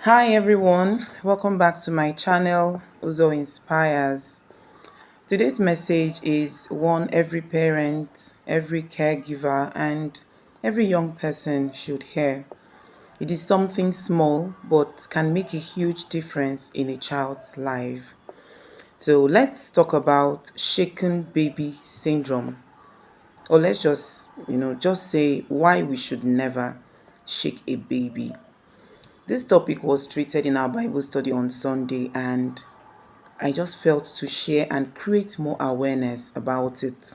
Hi everyone, welcome back to my channel Uzo Inspires. Today's message is one every parent, every caregiver, and every young person should hear. It is something small but can make a huge difference in a child's life. So let's talk about shaken baby syndrome. Or let's just say why we should never shake a baby. This topic was treated in our Bible study on Sunday, and I just felt to share and create more awareness about it.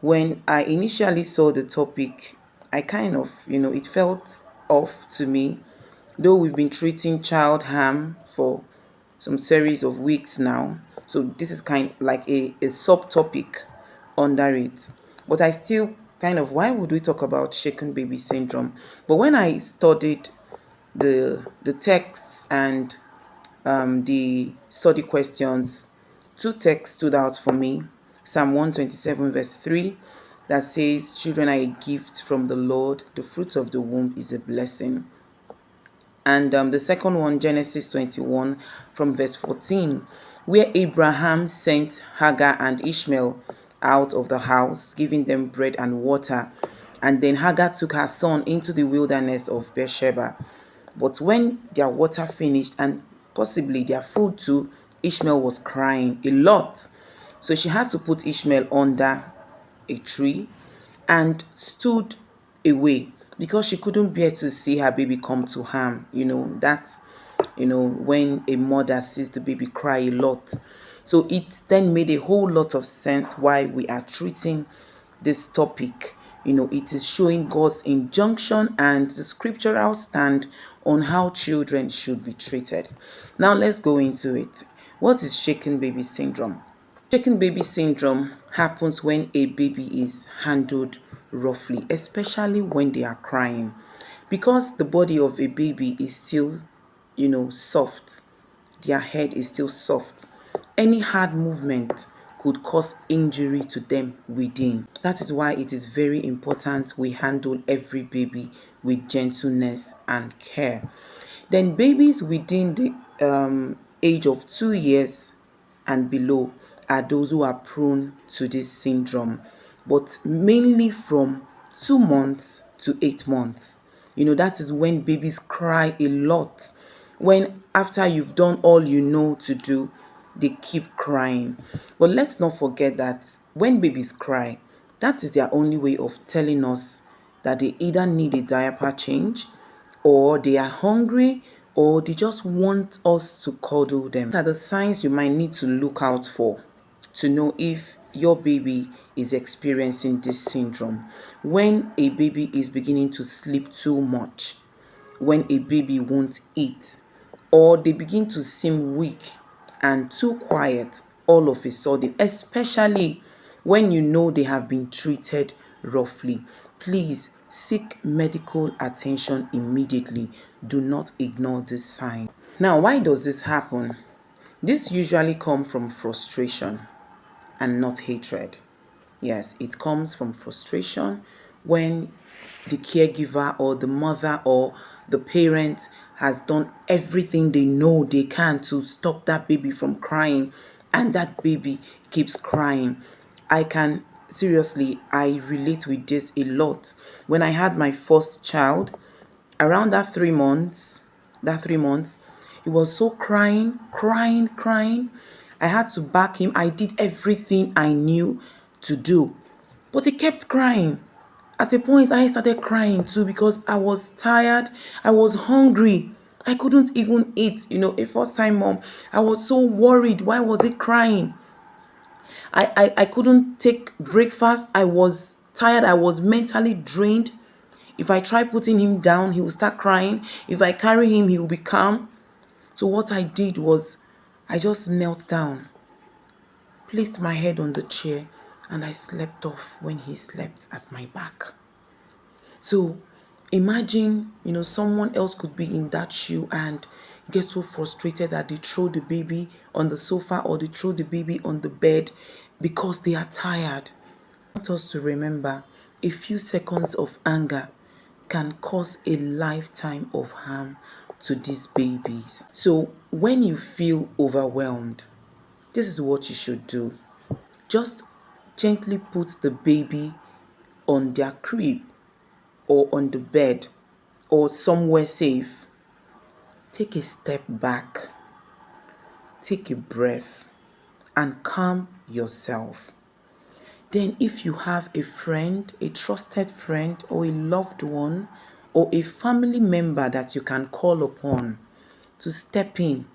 When I initially saw the topic, I it felt off to me, though we've been treating child harm for some series of weeks now. So this is kind like a subtopic under it. But I still why would we talk about shaken baby syndrome? But when I studied the texts and the study questions, two texts stood out for me. Psalm 127 verse 3 that says, "Children are a gift from the Lord, the fruit of the womb is a blessing." And the second one, Genesis 21 from verse 14, where Abraham sent Hagar and Ishmael out of the house, giving them bread and water. And then Hagar took her son into the wilderness of Beersheba. But when their water finished and possibly their food too, Ishmael was crying a lot. So she had to put Ishmael under a tree and stood away because she couldn't bear to see her baby come to harm. When a mother sees the baby cry a lot. So it then made a whole lot of sense why we are treating this topic. It is showing God's injunction and the scriptural stand on how children should be treated. Now let's go into it. What is shaken baby syndrome? Shaken baby syndrome happens when a baby is handled roughly, especially when they are crying. Because the body of a baby is still, soft, their head is still soft. Any hard movement could cause injury to them within. That is why it is very important we handle every baby with gentleness and care. Then babies within the age of 2 years and below are those who are prone to this syndrome, but mainly from 2 months to 8 months. That is when babies cry a lot. When after you've done all you know to do, they keep crying. But let's not forget that when babies cry, that is their only way of telling us that they either need a diaper change, or they are hungry, or they just want us to cuddle them. These are the signs you might need to look out for to know if your baby is experiencing this syndrome. When a baby is beginning to sleep too much, when a baby won't eat, or they begin to seem weak and too quiet all of a sudden, especially when you know they have been treated roughly, please seek medical attention immediately. Do not ignore this sign. Now, why does this happen? This usually comes from frustration and not hatred. Yes, it comes from frustration when the caregiver or the mother or the parent has done everything they know they can to stop that baby from crying, and that baby keeps crying. I relate with this a lot. When I had my first child, around that 3 months, he was so crying, crying, crying. I had to back him. I did everything I knew to do, but he kept crying. At a point, I started crying too because I was tired. I was hungry. I couldn't even eat. A first time mom. I was so worried. Why was he crying? I couldn't take breakfast. I was tired. I was mentally drained. If I try putting him down, he will start crying. If I carry him, he will be calm. So what I did was I just knelt down, placed my head on the chair, and I slept off when he slept at my back. So imagine, someone else could be in that shoe and get so frustrated that they throw the baby on the sofa or they throw the baby on the bed because they are tired. I want us to remember a few seconds of anger can cause a lifetime of harm to these babies. So when you feel overwhelmed, this is what you should do. Just gently put the baby on their crib or on the bed or somewhere safe. Take a step back, take a breath, and calm yourself. Then, if you have a friend, a trusted friend, or a loved one, or a family member that you can call upon to step in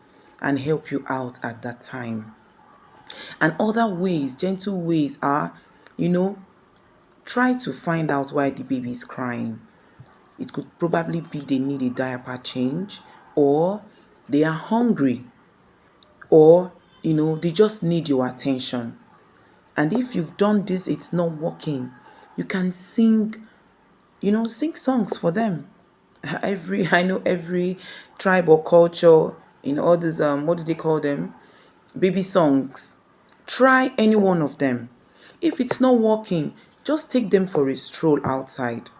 and help you out at that time. And other ways, gentle ways are, try to find out why the baby is crying. It could probably be they need a diaper change, or they are hungry, or they just need your attention. And if you've done this, it's not working, you can sing songs for them. I know every tribe or culture in all these what do they call them, baby songs. Try any one of them. If it's not working, just take them for a stroll outside,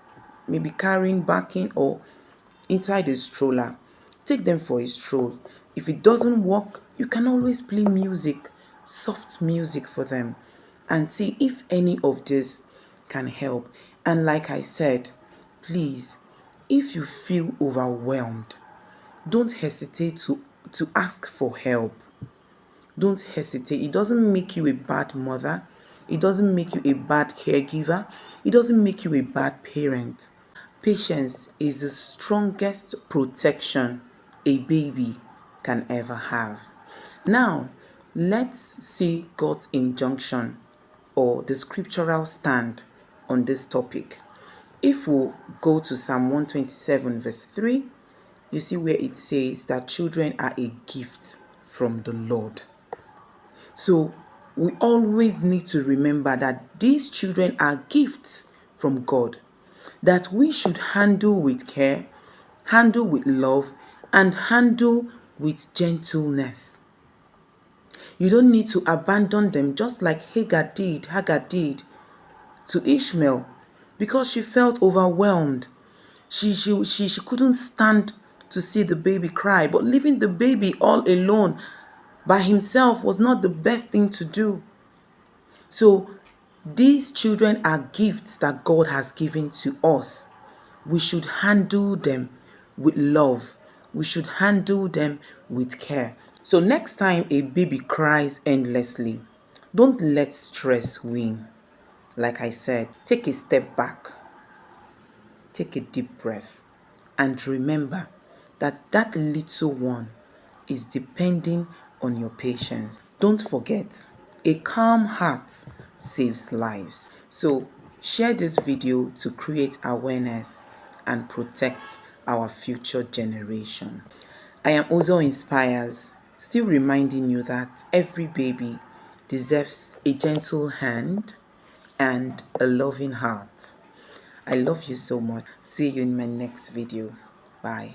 maybe carrying backing or inside a stroller. Take them for a stroll. If it doesn't work, you can always play music, soft music for them, and see if any of this can help. And like I said, please, if you feel overwhelmed, don't hesitate to ask for help. Don't hesitate. It doesn't make you a bad mother. It doesn't make you a bad caregiver. It doesn't make you a bad parent. Patience is the strongest protection a baby can ever have. Now, let's see God's injunction or the scriptural stand on this topic. If we go to Psalm 127, verse 3, you see where it says that children are a gift from the Lord. So we always need to remember that these children are gifts from God that we should handle with care, handle with love, and handle with gentleness. You don't need to abandon them, just like Hagar did to Ishmael, because she felt overwhelmed. She couldn't stand to see the baby cry, but leaving the baby all alone by himself was not the best thing to do. So these children are gifts that God has given to us. We should handle them with love. We should handle them with care. So next time a baby cries endlessly, don't let stress win. Like I said, take a step back, take a deep breath, and remember that that little one is depending on your patience. Don't forget, a calm heart saves lives. So share this video to create awareness and protect our future generation. I am Ozo Inspires, still reminding you that every baby deserves a gentle hand and a loving heart. I love you so much. See you in my next video. Bye.